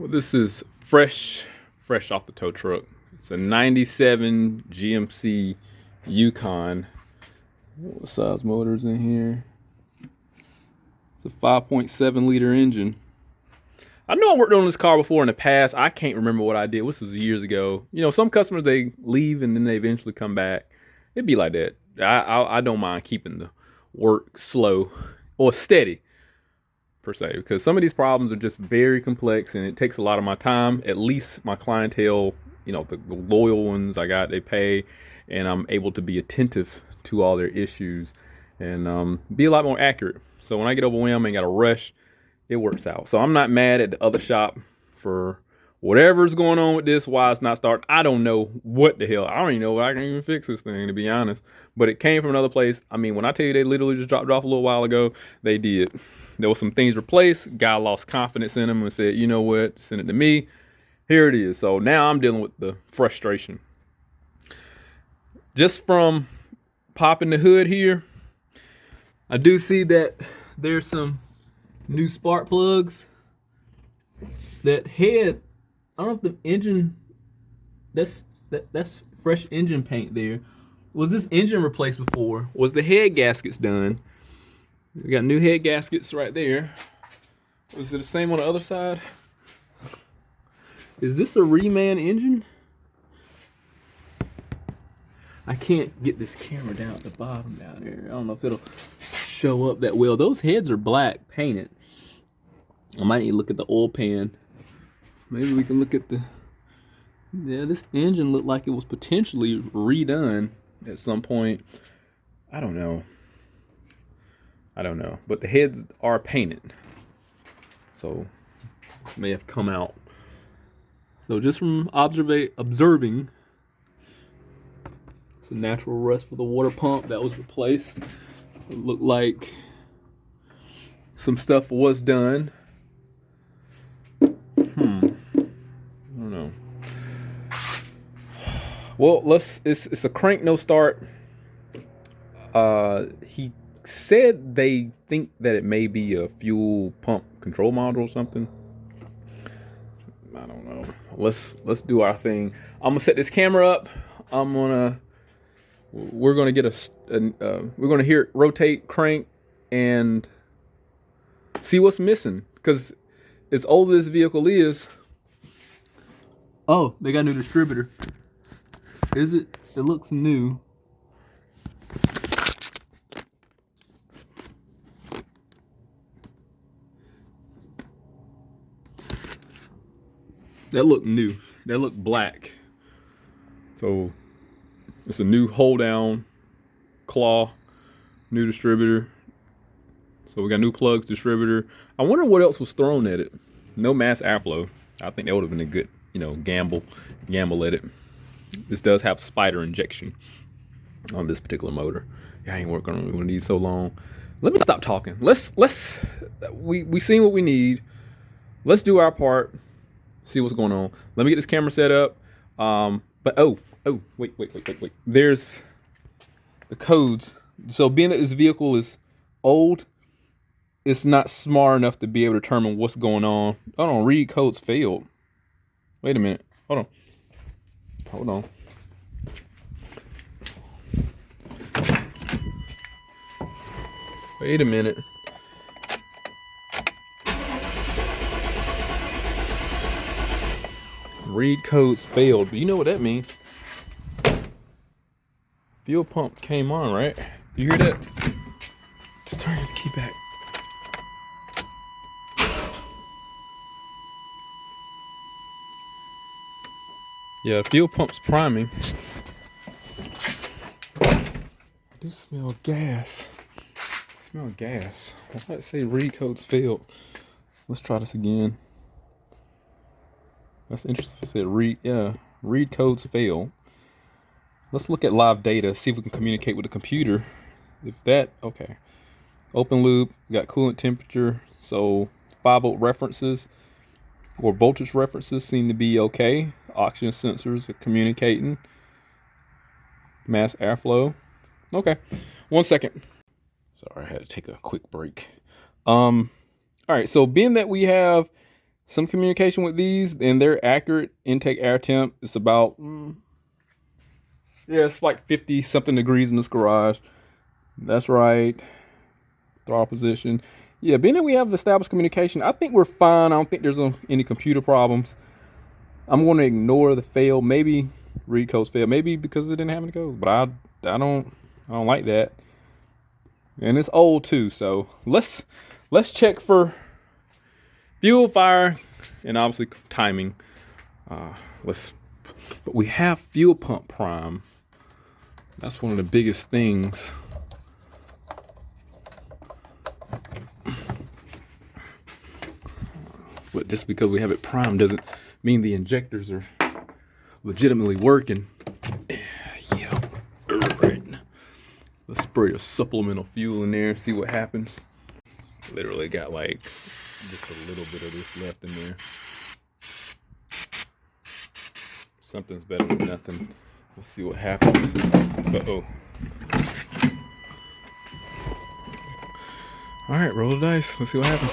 Well, this is fresh off the tow truck. It's a 97 GMC Yukon. What size motor's in here? It's a 5.7 liter engine. I know I worked on this car before in the past. I can't remember what I did. This was years ago. You know, some customers, they leave and then they eventually come back. It'd be like that. I don't mind keeping the work slow or steady, per se, because some of these problems are just very complex and it takes a lot of my time. At least my clientele, you know, the loyal ones I got, they pay, and I'm able to be attentive to all their issues and be a lot more accurate. So when I get overwhelmed and got to rush, it works out. So I'm not mad at the other shop for whatever's going on with this, why it's not starting. I don't know what the hell. I don't even know if I can even fix this thing, to be honest. But it came from another place. I mean, when I tell you they literally just dropped it off a little while ago, they did. There was some things replaced. Guy lost confidence in them and said, you know what, send it to me. Here it is. So now I'm dealing with the frustration. Just from popping the hood here, I do see that there's some new spark plugs. That head, I don't know if the engine, that's fresh engine paint there. Was this engine replaced before? Was the head gaskets done? We got new head gaskets right there. Was it the same on the other side? Is this a reman engine? I can't get this camera down at the bottom down there. I don't know if it'll show up that well. Those heads are black painted. I might need to look at the oil pan. Maybe we can look at the... Yeah, this engine looked like it was potentially redone at some point. I don't know. But the heads are painted. So, may have come out. So just from observing, it's a natural rust for the water pump that was replaced. It looked like some stuff was done. I don't know. Well, it's a crank no start. He said they think that it may be a fuel pump control module or something. I don't know. Let's do our thing. I'm gonna set this camera up. We're gonna get we're gonna hear it rotate, crank, and see what's missing. Because as old as this vehicle is, oh, they got a new distributor. Is it? It looks new. That looked new. That looked black. So it's a new hold down claw, new distributor. So we got new plugs, distributor. I wonder what else was thrown at it. No mass airflow. I think that would have been a good, gamble at it. This does have spider injection on this particular motor. I ain't working on it. We need so long. Let me stop talking. We seen what we need. Let's do our part. See what's going on. Let me get this camera set up. But wait. There's the codes. So being that this vehicle is old, it's not smart enough to be able to determine what's going on. Hold on, read codes failed. Wait a minute. Hold on. Wait a minute. Read codes failed. But you know what that means. Fuel pump came on, right? You hear that? Just turn the key back. Yeah, fuel pump's priming. I do smell gas. Why did it say read codes failed? Let's try this again. That's interesting. It said read codes fail. Let's look at live data, see if we can communicate with the computer. Okay. Open loop, got coolant temperature, so 5-volt references or voltage references seem to be okay. Oxygen sensors are communicating. Mass airflow. Okay. 1 second. Sorry, I had to take a quick break. All right, so being that we have some communication with these, and they're accurate. Intake air temp is about, yeah, it's like 50 something degrees in this garage. That's right. Throttle position. Yeah, being that we have established communication, I think we're fine. I don't think there's any computer problems. I'm going to ignore the fail. Maybe read codes fail. Maybe because it didn't have any codes. But I don't like that. And it's old too. So let's check for fuel, fire, and obviously timing. But we have fuel pump prime. That's one of the biggest things. But just because we have it primed doesn't mean the injectors are legitimately working. Yeah. Right. Let's spray a supplemental fuel in there and see what happens. Literally got like just a little bit of this left in there. Something's better than nothing. Let's see what happens. Uh-oh. All right, roll the dice. Let's see what happens.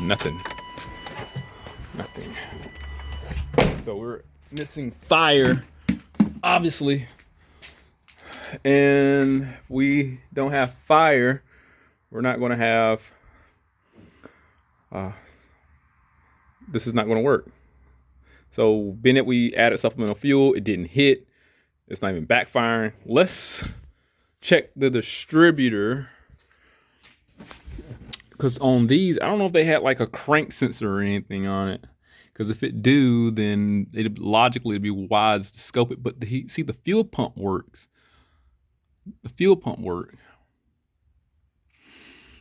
Nothing. So we're missing fire, obviously. And if we don't have fire, we're not going to have, this is not going to work. So being that we added supplemental fuel, it didn't hit. It's not even backfiring. Let's check the distributor. Because on these, I don't know if they had like a crank sensor or anything on it. Because if it do, then it'd logically be wise to scope it. But see, the fuel pump works. The fuel pump works.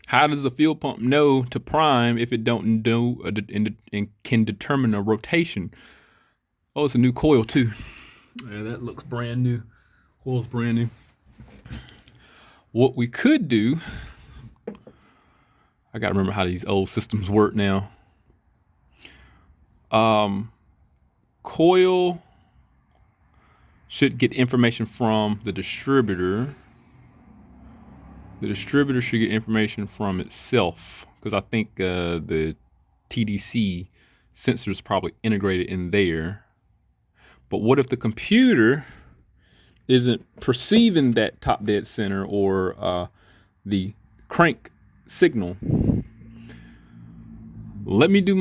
How does the fuel pump know to prime if it don't know and can determine a rotation? Oh, it's a new coil too. Yeah, that looks brand new. Coil's brand new. What we could do, I gotta remember how these old systems work now. Coil should get information from the distributor. The distributor should get information from itself, because I think the TDC sensor is probably integrated in there. But what if the computer isn't perceiving that top dead center or the crank signal? Let me do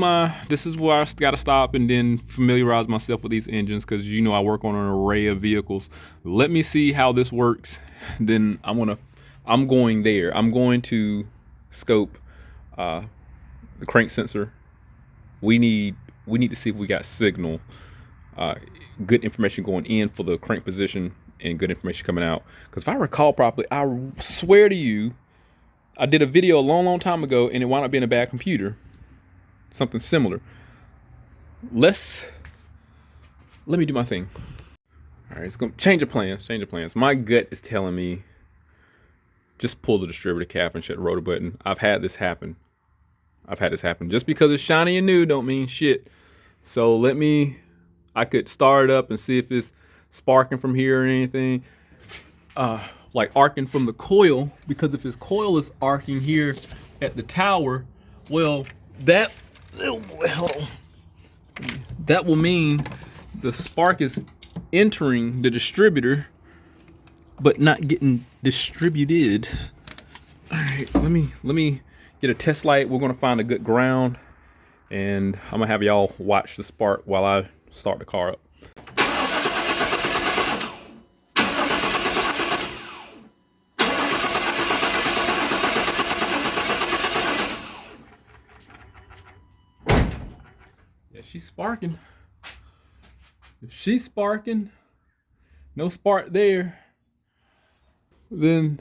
this is where I gotta stop and then familiarize myself with these engines, because you know I work on an array of vehicles. Let me see how this works. Then I'm going there. I'm going to scope the crank sensor. We need to see if we got signal, good information going in for the crank position and good information coming out. Because if I recall properly, I swear to you, I did a video a long time ago and it wound up being a bad computer. Something similar. Let me do my thing. All right, it's gonna change of plans. My gut is telling me just pull the distributor cap and shut the rotor button. I've had this happen. Just because it's shiny and new don't mean shit. So I could start it up and see if it's sparking from here or anything. Like arcing from the coil, because if his coil is arcing here at the tower, well, that will mean the spark is entering the distributor but not getting distributed. All right, let me get a test light. We're gonna find a good ground, and I'm gonna have y'all watch the spark while I start the car up. Yeah, she's sparking. If she's sparking, no spark there, then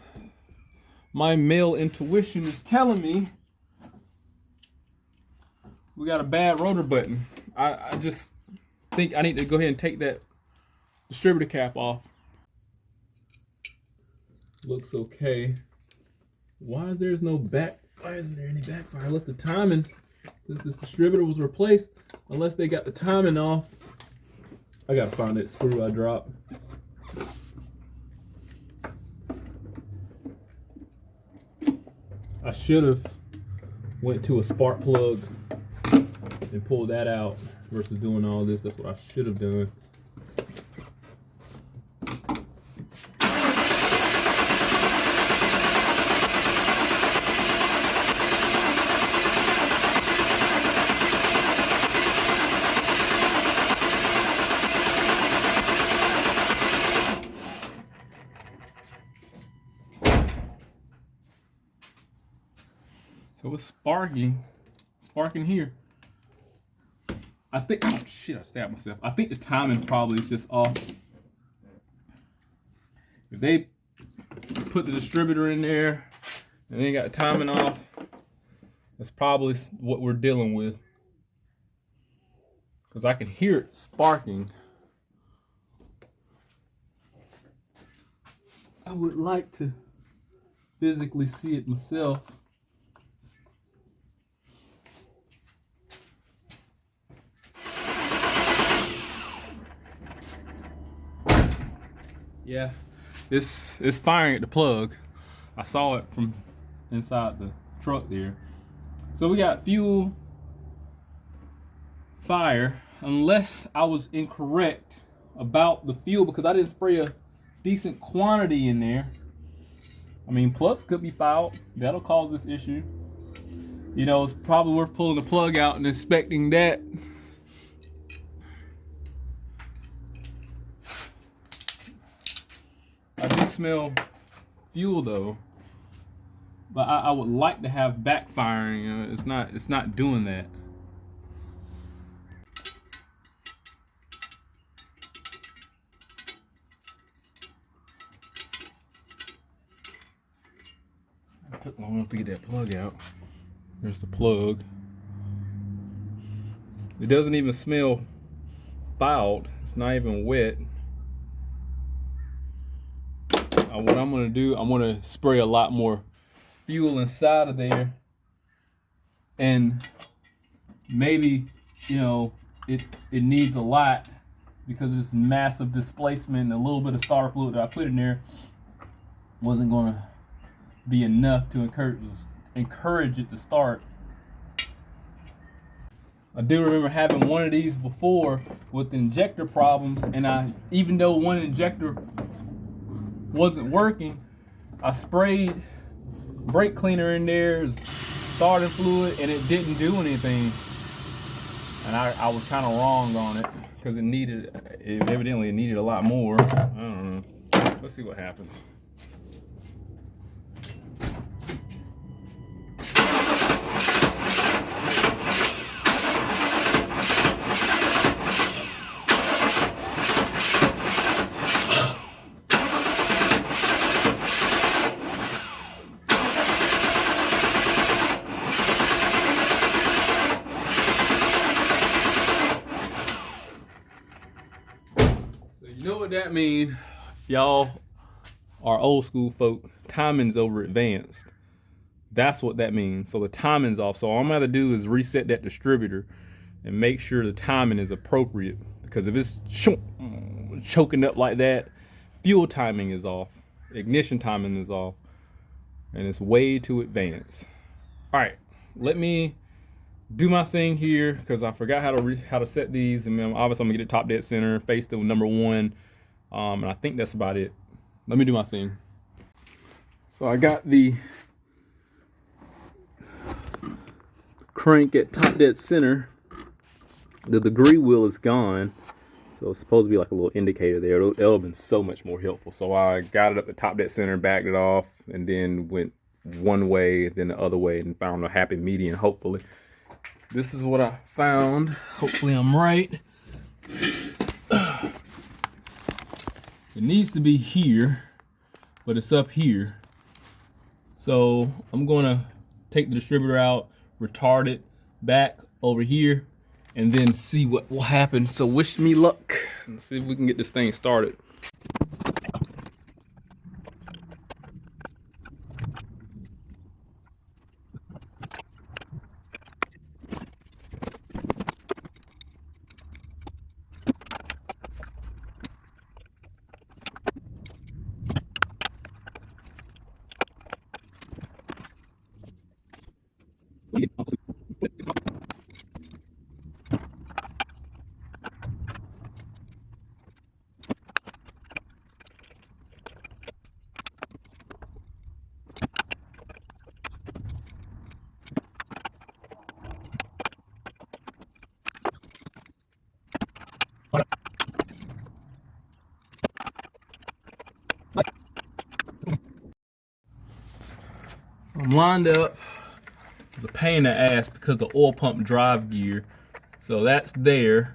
my male intuition is telling me we got a bad rotor button. I just think I need to go ahead and take that distributor cap off. Looks okay. Why isn't there any backfire? Unless the timing, since this distributor was replaced, unless they got the timing off. I gotta find that screw I dropped. I should have went to a spark plug and pulled that out versus doing all this. That's what I should have done. So it's sparking here. I think, oh shit, I stabbed myself. I think the timing probably is just off. If they put the distributor in there and they got the timing off, that's probably what we're dealing with. Because I can hear it sparking. I would like to physically see it myself. Yeah, this is firing at the plug. I saw it from inside the truck there. So we got fuel, fire, unless I was incorrect about the fuel because I didn't spray a decent quantity in there. I mean, plus could be fouled. That'll cause this issue. You know, it's probably worth pulling the plug out and inspecting that. I do smell fuel though, but I would like to have backfiring. It's not doing that. It took long enough to get that plug out. There's the plug. It doesn't even smell fouled. It's not even wet. What I'm gonna do, I'm gonna spray a lot more fuel inside of there, and maybe, you know, it needs a lot because this massive displacement and a little bit of starter fluid that I put in there wasn't gonna be enough to encourage it to start. I do remember having one of these before with injector problems, and even though one injector wasn't working, I sprayed brake cleaner in there, starter fluid, and it didn't do anything. And I was kind of wrong on it because it evidently needed a lot more. I don't know. Let's see what happens. You know what that means? Y'all are old school folk. Timing's over advanced. That's what that means. So the timing's off. So all I'm gonna have to do is reset that distributor and make sure the timing is appropriate. Because if it's choking up like that, fuel timing is off, ignition timing is off, and it's way too advanced. All right, let me do my thing here because I forgot how to set these, and obviously I'm gonna get it top dead center, face the number one, and I think that's about it. Let me do my thing. So I got the crank at top dead center. The degree wheel is gone, so it's supposed to be like a little indicator there. It'll have been so much more helpful. So I got it up to top dead center, backed it off, and then went one way, then the other way, and found a happy median, hopefully. This is what I found. Hopefully I'm right. It needs to be here, but it's up here. So I'm gonna take the distributor out, retard it back over here, and then see what will happen. So wish me luck and see if we can get this thing started. I'm lined up. It's a pain in the ass because the oil pump drive gear. So that's there.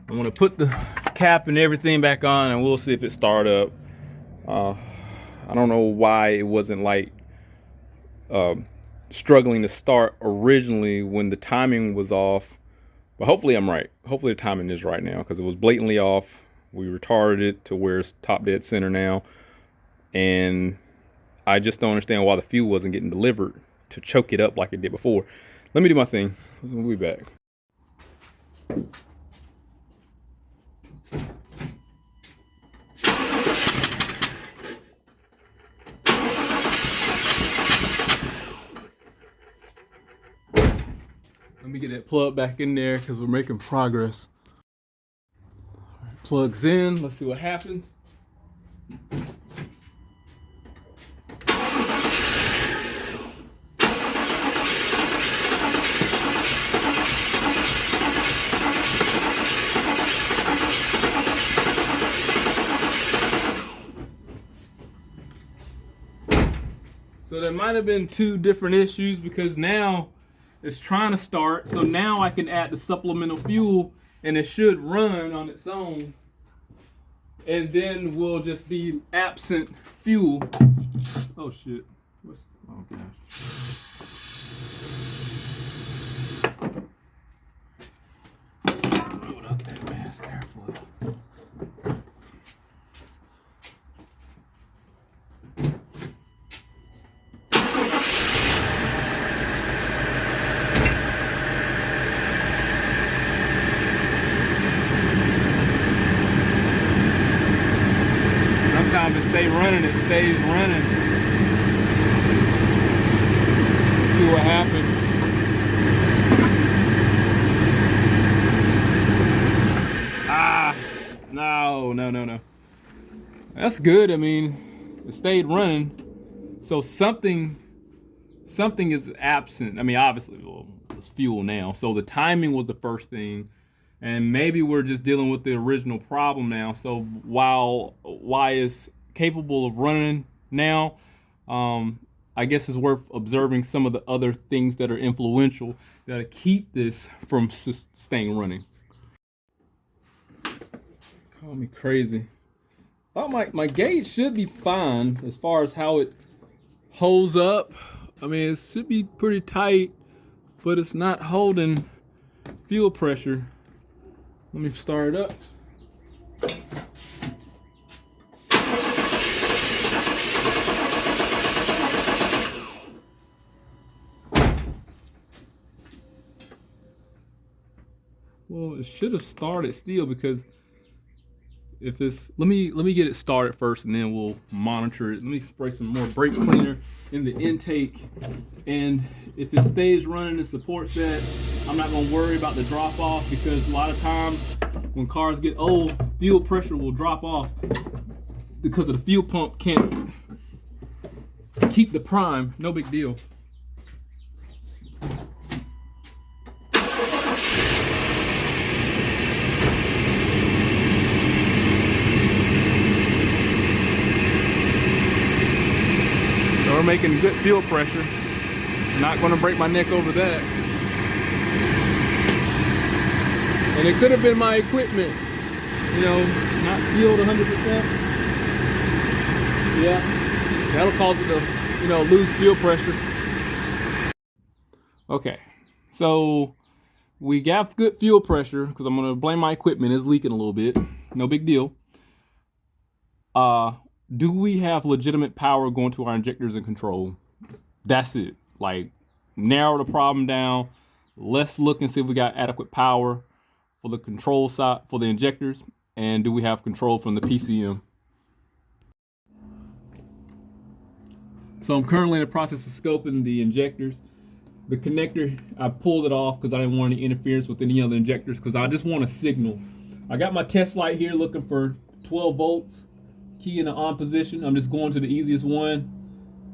I'm gonna put the cap and everything back on and we'll see if it start up. I don't know why it wasn't like struggling to start originally when the timing was off, but hopefully I'm right. Hopefully the timing is right now because it was blatantly off. We retarded it to where it's top dead center now, and I just don't understand why the fuel wasn't getting delivered to choke it up like it did before. Let me do my thing. We'll be back. Let me get that plug back in there because we're making progress. All right, plugs in. Let's see what happens. So there might have been two different issues because now it's trying to start. So now I can add the supplemental fuel and it should run on its own. And then we'll just be absent fuel. Oh shit. Oh gosh. Load up that mask airflow. Sometimes it stays running, it stays running. Let's see what happens. No. That's good. I mean, it stayed running. So something is absent. I mean, obviously, well, it's fuel now. So the timing was the first thing. And maybe we're just dealing with the original problem now. So while it's capable of running now, I guess it's worth observing some of the other things that are influential that keep this from staying running. Call me crazy. Thought my gauge should be fine as far as how it holds up. I mean, it should be pretty tight, but it's not holding fuel pressure. Let me start it up. Well, it should have started still because if it's let me get it started first and then we'll monitor it. Let me spray some more brake cleaner in the intake, and if it stays running and supports that, I'm not gonna worry about the drop off because a lot of times when cars get old, fuel pressure will drop off because of the fuel pump can't keep the prime. No big deal. So we're making good fuel pressure. Not gonna break my neck over that. And it could have been my equipment, not sealed 100%. Yeah, that'll cause it to, lose fuel pressure. Okay, so we got good fuel pressure because I'm gonna blame my equipment. It's leaking a little bit. No big deal. Do we have legitimate power going to our injectors and control? That's it. Like, narrow the problem down. Let's look and see if we got adequate power for the control side, for the injectors, and do we have control from the PCM? So I'm currently in the process of scoping the injectors. The connector, I pulled it off because I didn't want any interference with any other injectors because I just want a signal. I got my test light here looking for 12 volts, key in the on position. I'm just going to the easiest one.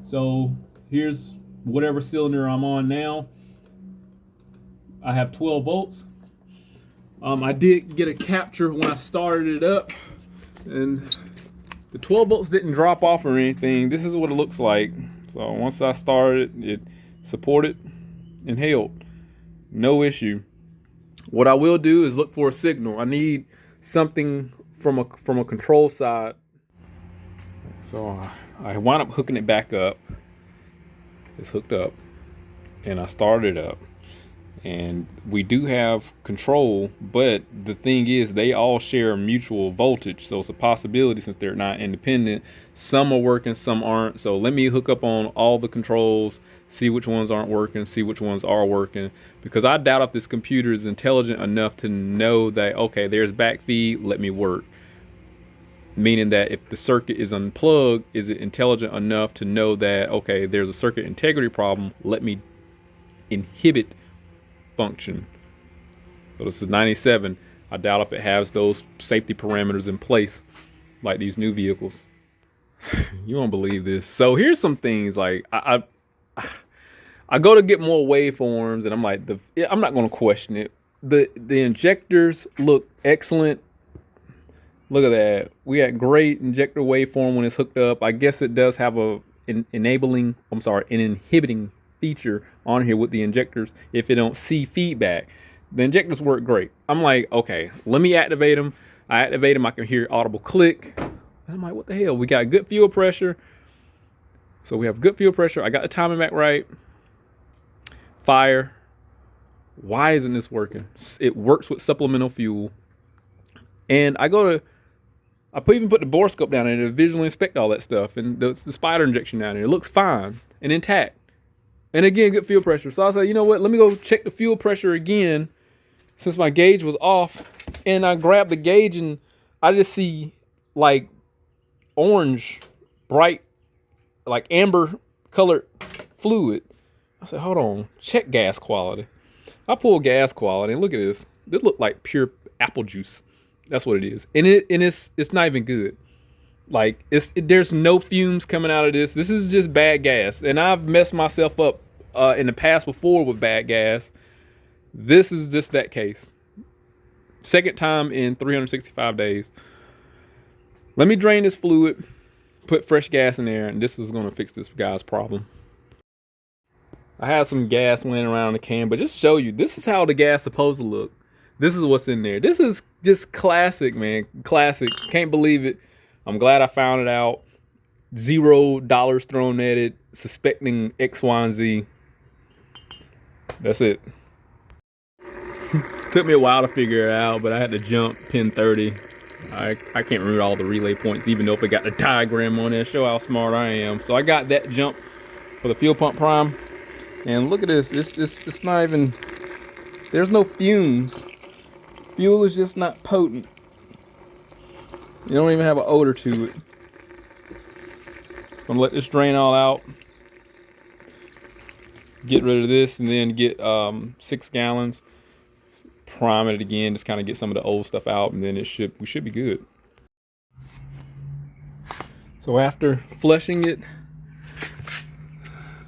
So here's whatever cylinder I'm on now. I have 12 volts. I did get a capture when I started it up, and the 12 volts didn't drop off or anything. This is what it looks like. So once I started, it supported and held. No issue. What I will do is look for a signal. I need something from a control side. So I wound up hooking it back up. It's hooked up, and I started it up. And we do have control, but the thing is they all share mutual voltage, so it's a possibility since they're not independent. Some are working, some aren't. So let me hook up on all the controls, see which ones aren't working, see which ones are working, because I doubt if this computer is intelligent enough to know that, okay, there's backfeed, let me work. Meaning that if the circuit is unplugged, is it intelligent enough to know that, okay, there's a circuit integrity problem, let me inhibit function. So this is 97. I doubt if it has those safety parameters in place like these new vehicles. You won't believe this. So here's some things like I go to get more waveforms, and I'm like, I'm not going to question it. The injectors look excellent. Look at that. We got great injector waveform when it's hooked up. I guess it does have an inhibiting feature on here with the injectors if it don't see feedback. The injectors work great. I'm like, okay, let me activate them. I activate them, I can hear audible click. I'm like, what the hell? We got good fuel pressure. So we have good fuel pressure. I got the timing back right. Fire. Why isn't this working? It works with supplemental fuel. And I even put the borescope down there to visually inspect all that stuff, and the spider injection down there. It looks fine and intact. And again, good fuel pressure. So I said, you know what? Let me go check the fuel pressure again since my gauge was off. And I grabbed the gauge, and I just see like orange, bright, like amber colored fluid. I said, hold on, check gas quality. I pull gas quality, and look at this. This looked like pure apple juice. That's what it is. And it's not even good. Like there's no fumes coming out of this. This is just bad gas. And I've messed myself up in the past before with bad gas. This is just that case. Second time in 365 days. Let me drain this fluid, put fresh gas in there, and this is going to fix this guy's problem. I have some gas laying around in the can, but just show you, this is how the gas is supposed to look. This is what's in there. This is just classic, man. Classic. Can't believe it. I'm glad I found it out. $0 thrown at it, suspecting X, Y, and Z. That's it. Took me a while to figure it out, but I had to jump pin 30. I can't remember all the relay points, even though if I got the diagram on there, show how smart I am. So I got that jump for the fuel pump prime. And look at this. It's not even, there's no fumes. Fuel is just not potent. You don't even have an odor to it. Just gonna let this drain all out. Get rid of this, and then get 6 gallons. Prime it again, just kind of get some of the old stuff out, and then we should be good. So after flushing it,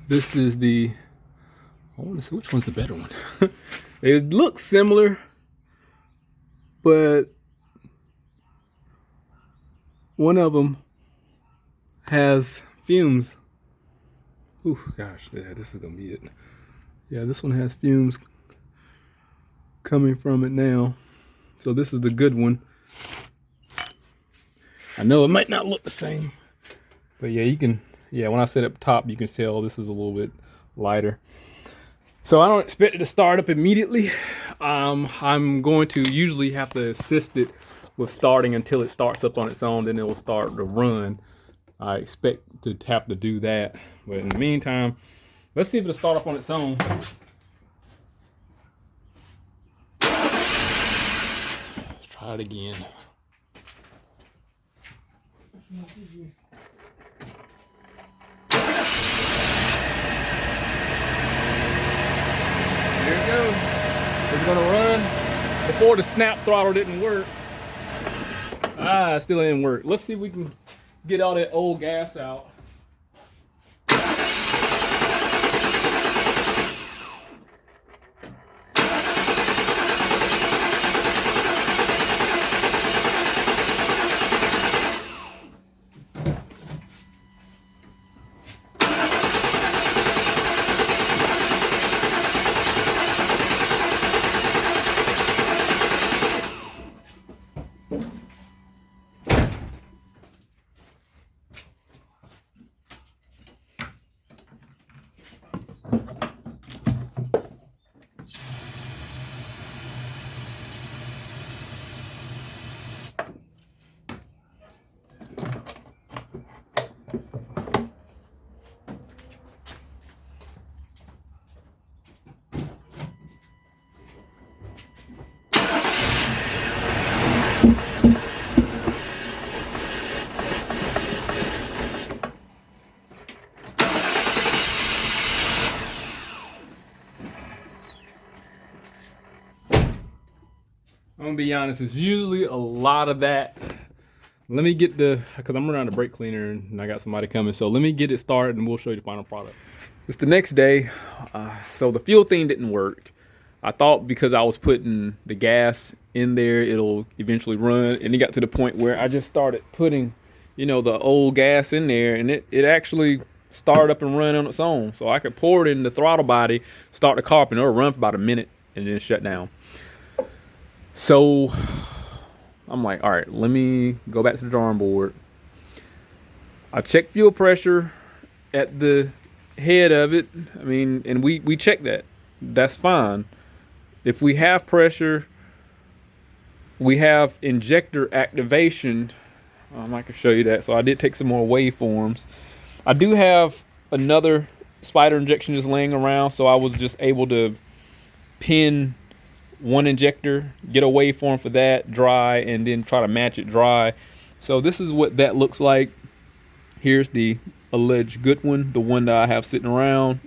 this is I want to see which one's the better one. It looks similar, but one of them has fumes. Ooh, gosh, yeah, this is gonna be it. Yeah, this one has fumes coming from it now. So this is the good one. I know it might not look the same, but yeah, when I set up top, you can tell this is a little bit lighter. So I don't expect it to start up immediately. I'm going to usually have to assist it with starting until it starts up on its own, then it will start to run. I expect to have to do that. But in the meantime, let's see if it'll start up on its own. Let's try it again. I'm gonna run. Before the snap throttle didn't work. It still didn't work. Let's see if we can get all that old gas out. I'm gonna be honest, it's usually a lot of that. Let me get because I'm running out of brake cleaner and I got somebody coming. So let me get it started and we'll show you the final product. It's the next day. So the fuel thing didn't work. I thought because I was putting the gas in there, it'll eventually run. And it got to the point where I just started putting, the old gas in there, and it actually started up and run on its own. So I could pour it in the throttle body, start the car up, and it'll run for about a minute and then shut down. So I'm like, all right, let me go back to the drawing board. I checked fuel pressure at the head of it. I mean, and we checked that. That's fine. If we have pressure, we have injector activation. I can show you that. So I did take some more waveforms. I do have another spider injection just laying around, so I was just able to pin one injector, get a waveform for that, dry, and then try to match it dry. So this is what that looks like. Here's the alleged good one, the one that I have sitting around,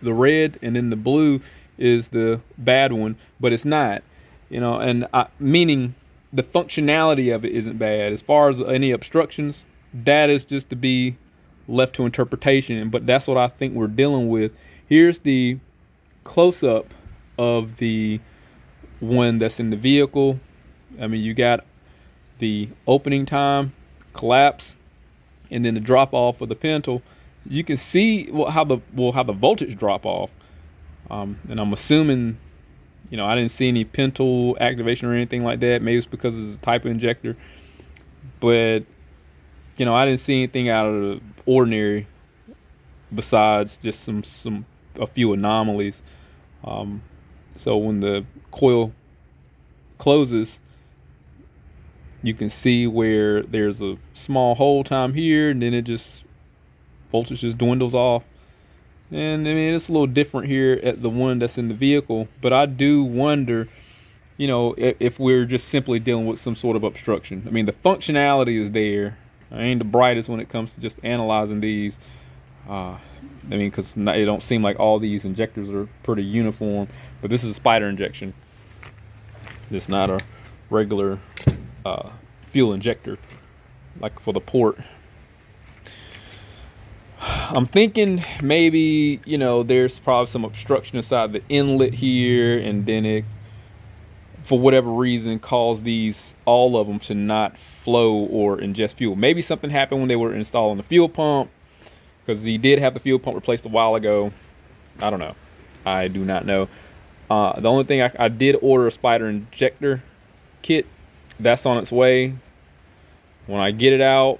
the red, and then the blue is the bad one, but it's not, and meaning the functionality of it isn't bad. As far as any obstructions, that is just to be left to interpretation, but that's what I think we're dealing with. Here's the close-up of the one that's in the vehicle. I mean, you got the opening time, collapse, and then the drop off of the pintle. You can see how the voltage drop off, and I'm assuming, I didn't see any pintle activation or anything like that. Maybe it's because it's a type of injector, but I didn't see anything out of the ordinary besides just a few anomalies. So when the coil closes, you can see where there's a small hold time here, and then voltage just dwindles off. And I mean, it's a little different here at the one that's in the vehicle, but I do wonder, if we're just simply dealing with some sort of obstruction. I mean, the functionality is there. I ain't the brightest when it comes to just analyzing these. Because it don't seem like all these injectors are pretty uniform, but this is a spider injection. It's not a regular fuel injector like for the port. I'm thinking maybe, there's probably some obstruction inside the inlet here, and then it, for whatever reason, caused all of them to not flow or ingest fuel. Maybe something happened when they were installing the fuel pump, because he did have the fuel pump replaced a while ago. I don't know. I do not know. The only thing I did order a spider injector kit. That's on its way. When I get it out,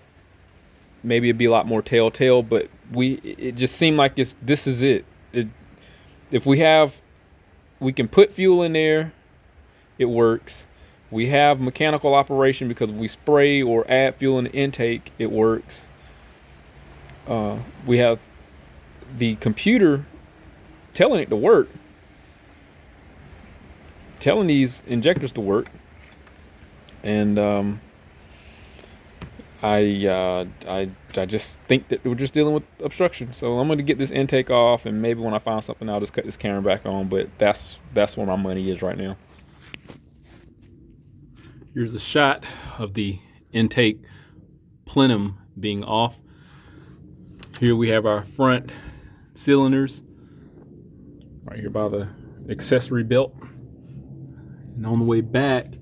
maybe it'd be a lot more telltale, but it just seemed like this is it. If we can put fuel in there, it works. We have mechanical operation because we spray or add fuel in the intake, it works. We have the computer telling it to work, telling these injectors to work, and I just think that we're just dealing with obstruction. So I'm gonna get this intake off, and maybe when I find something, I'll just cut this camera back on. But that's where my money is right now. Here's a shot of the intake plenum being off. Here we have our front cylinders right here by the accessory belt. And on the way back,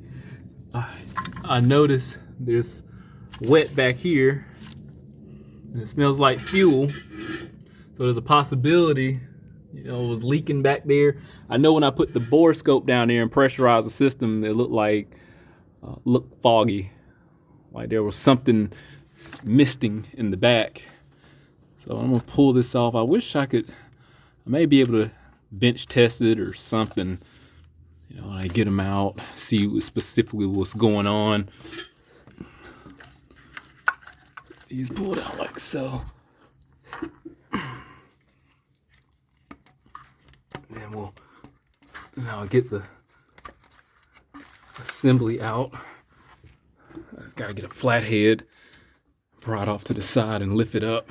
I noticed there's wet back here, and it smells like fuel. So there's a possibility, you know, it was leaking back there. I know when I put the bore scope down there and pressurized the system, it looked foggy, like there was something misting in the back. So I'm gonna pull this off. I wish I may be able to bench test it or something. You know, I get them out, see specifically what's going on. He's pulled out like so. Then I'll get the assembly out. I just gotta get a flat head, brought off to the side and lift it up.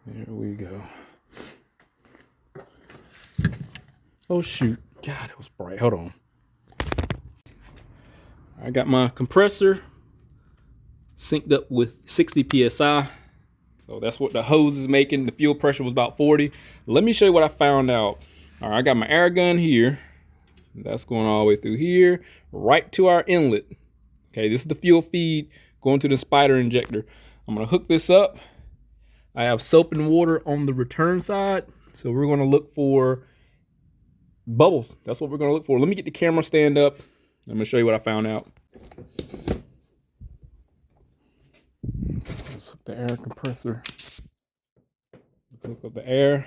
There we go. Oh shoot, God, it was bright. Hold on. I got my compressor synced up with 60 PSI. So that's what the hose is making. The fuel pressure was about 40. Let me show you what I found out. All right, I got my air gun here. That's going all the way through here, right to our inlet. Okay, this is the fuel feed going to the spider injector. I'm gonna hook this up. I have soap and water on the return side. So we're gonna look for bubbles. That's what we're gonna look for. Let me get the camera stand up. I'm gonna show you what I found out. Let's hook the air compressor. Hook up the air.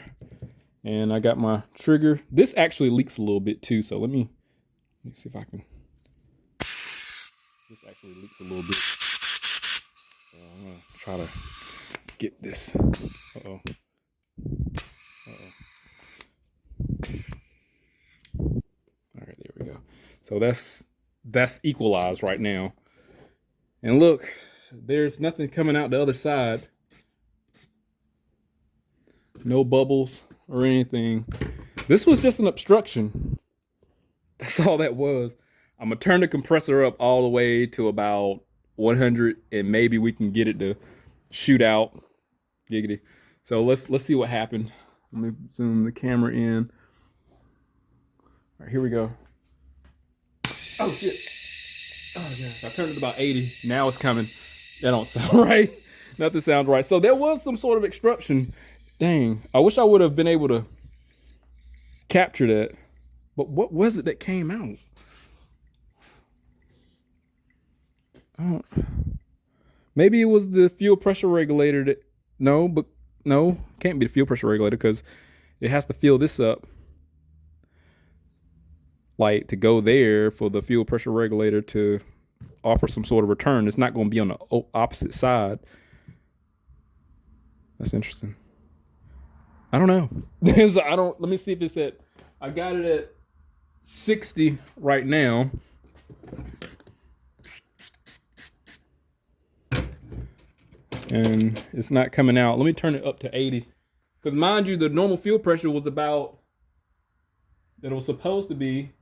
And I got my trigger. This actually leaks a little bit too, so let me see if I can. This actually leaks a little bit. So I'm gonna try to get this. Uh-oh. All right, there we go. So that's equalized right now. And look, there's nothing coming out the other side. No bubbles or anything. This was just an obstruction. That's all that was. I'm gonna turn the compressor up all the way to about 100, and maybe we can get it to shoot out. Giggity. So let's see what happened. Let me zoom the camera in. All right, here we go. Oh shit. Oh yeah. I turned it about 80. Now it's coming. That don't sound right. Nothing sounds right. So there was some sort of obstruction. Dang, I wish I would have been able to capture that. But what was it that came out? Maybe it was the fuel pressure regulator that, no, can't be the fuel pressure regulator because it has to fill this up. Like to go there for the fuel pressure regulator to offer some sort of return. It's not going to be on the opposite side. That's interesting. I don't know. Let me see if it's at, I got it at 60 right now. And it's not coming out. Let me turn it up to 80. Because mind you, the normal fuel pressure was about, that it was supposed to be,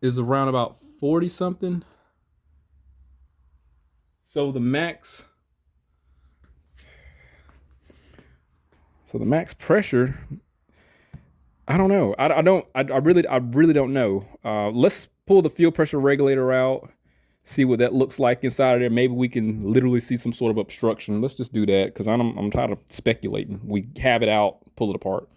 is around about 40 something. So the max pressure, I don't know. I really don't know. Let's pull the fuel pressure regulator out, see what that looks like inside of there. Maybe we can literally see some sort of obstruction. Let's just do that because I'm tired of speculating. We have it out, pull it apart.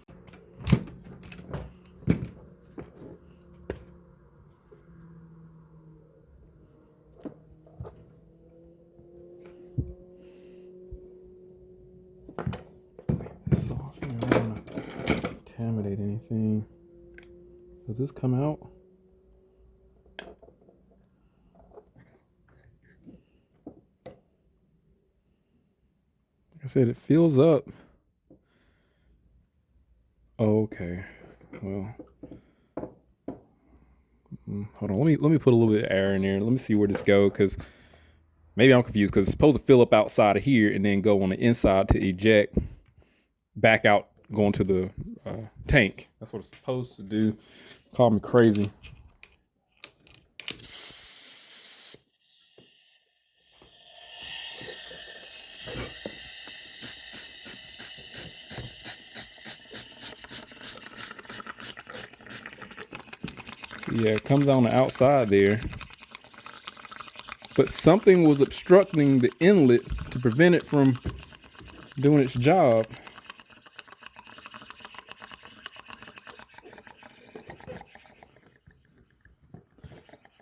Soft, I don't want to contaminate anything. Does this come out? Like I said, it fills up. Okay. let me put a little bit of air in there. Let me see where this goes, because maybe I'm confused, because it's supposed to fill up outside of here and then go on the inside to eject back out, going to the tank. That's what it's supposed to do. Call me crazy. So yeah, it comes on the outside there, but something was obstructing the inlet to prevent it from doing its job.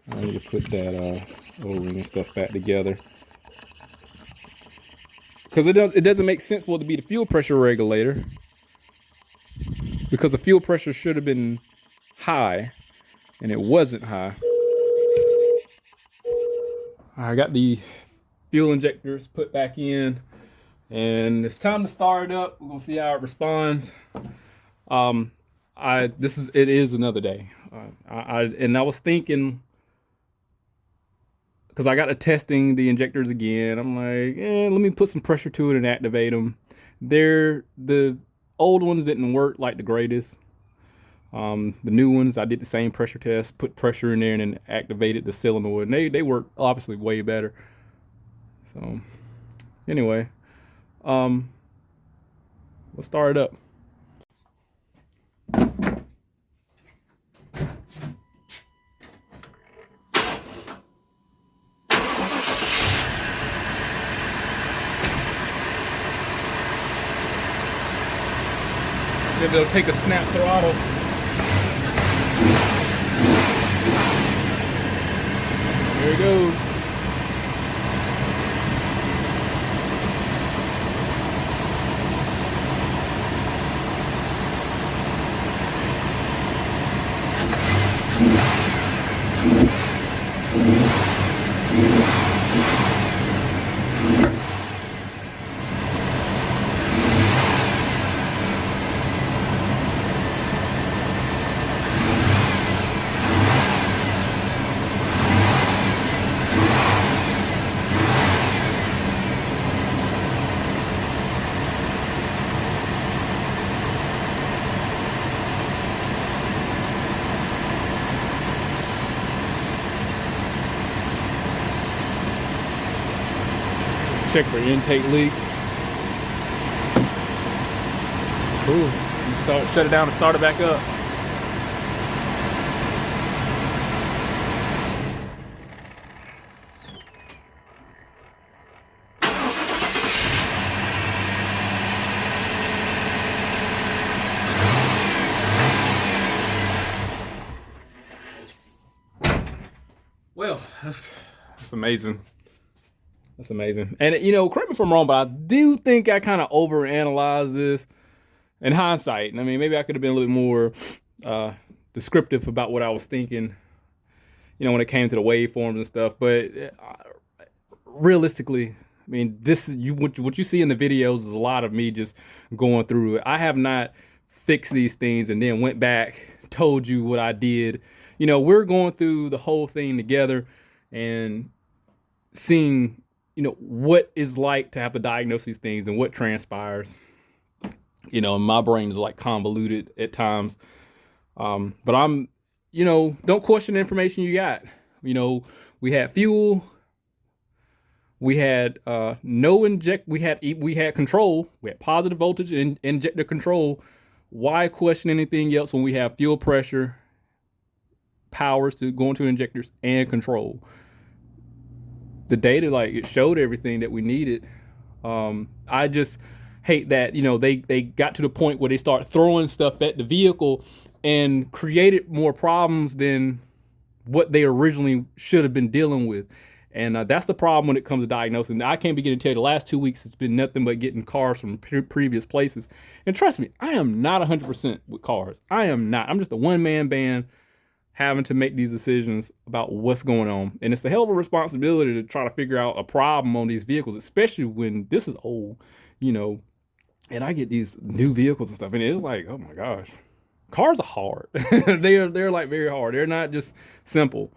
I need to put that O-ring and stuff back together, because it doesn't make sense for it to be the fuel pressure regulator, because the fuel pressure should have been high and it wasn't high. I got the fuel injectors put back in, and it's time to start it up. We're gonna see how it responds. It is another day. I was thinking, because I got to testing the injectors again. I'm like, let me put some pressure to it and activate them. The old ones didn't work like the greatest. The new ones, I did the same pressure test, put pressure in there and then activated the solenoid, and they work obviously way better. So anyway, let's start it up. Maybe it'll take a snap throttle. There it goes. Check for intake leaks. Cool. Shut it down and start it back up. Well, that's amazing. That's amazing. And, correct me if I'm wrong, but I do think I kind of overanalyzed this in hindsight. I mean, maybe I could have been a little bit more descriptive about what I was thinking, when it came to the waveforms and stuff. But realistically, I mean, what you see in the videos is a lot of me just going through it. I have not fixed these things and then went back, told you what I did. We're going through the whole thing together and seeing what is like to have to diagnose these things and what transpires. My brain is like convoluted at times. But I'm, don't question the information you got. We had fuel, we had we had control, we had positive voltage and injector control. Why question anything else when we have fuel pressure, powers to go into injectors, and control? The data, it showed everything that we needed. I just hate that, they got to the point where they start throwing stuff at the vehicle and created more problems than what they originally should have been dealing with. And that's the problem when it comes to diagnosing. I can't begin to tell you, the last 2 weeks, it's been nothing but getting cars from previous places. And trust me, I am not 100% with cars. I am not. I'm just a one-man band having to make these decisions about what's going on. And it's a hell of a responsibility to try to figure out a problem on these vehicles, especially when this is old, and I get these new vehicles and stuff, and it's like, oh my gosh, cars are hard. they're like very hard. They're not just simple.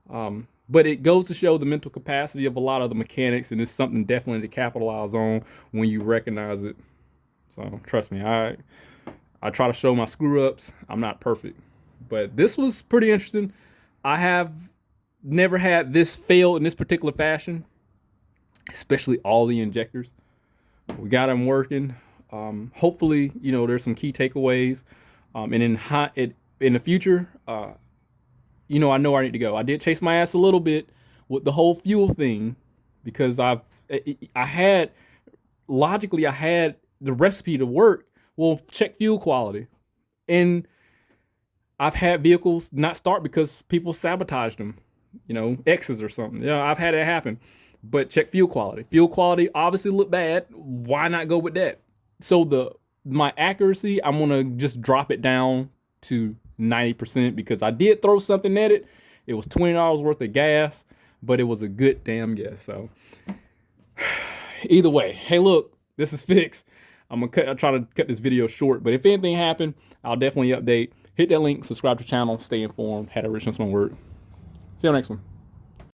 But it goes to show the mental capacity of a lot of the mechanics, and it's something definitely to capitalize on when you recognize it. So trust me, I try to show my screw ups. I'm not perfect, but this was pretty interesting. I have never had this fail in this particular fashion, especially all the injectors. We got them working. Hopefully, there's some key takeaways. And in the future, I know where I need to go. I did chase my ass a little bit with the whole fuel thing because I had the recipe to work. Well, check fuel quality, and I've had vehicles not start because people sabotaged them, X's or something. I've had it happen. But check fuel quality. Fuel quality obviously looked bad. Why not go with that? So my accuracy, I'm gonna just drop it down to 90% because I did throw something at it. It was $20 worth of gas, but it was a good damn guess. So either way, hey, look, this is fixed. I'll try to cut this video short, but if anything happened, I'll definitely update. Hit that link, subscribe to the channel, stay informed. Had a rich one work. See you on the next one.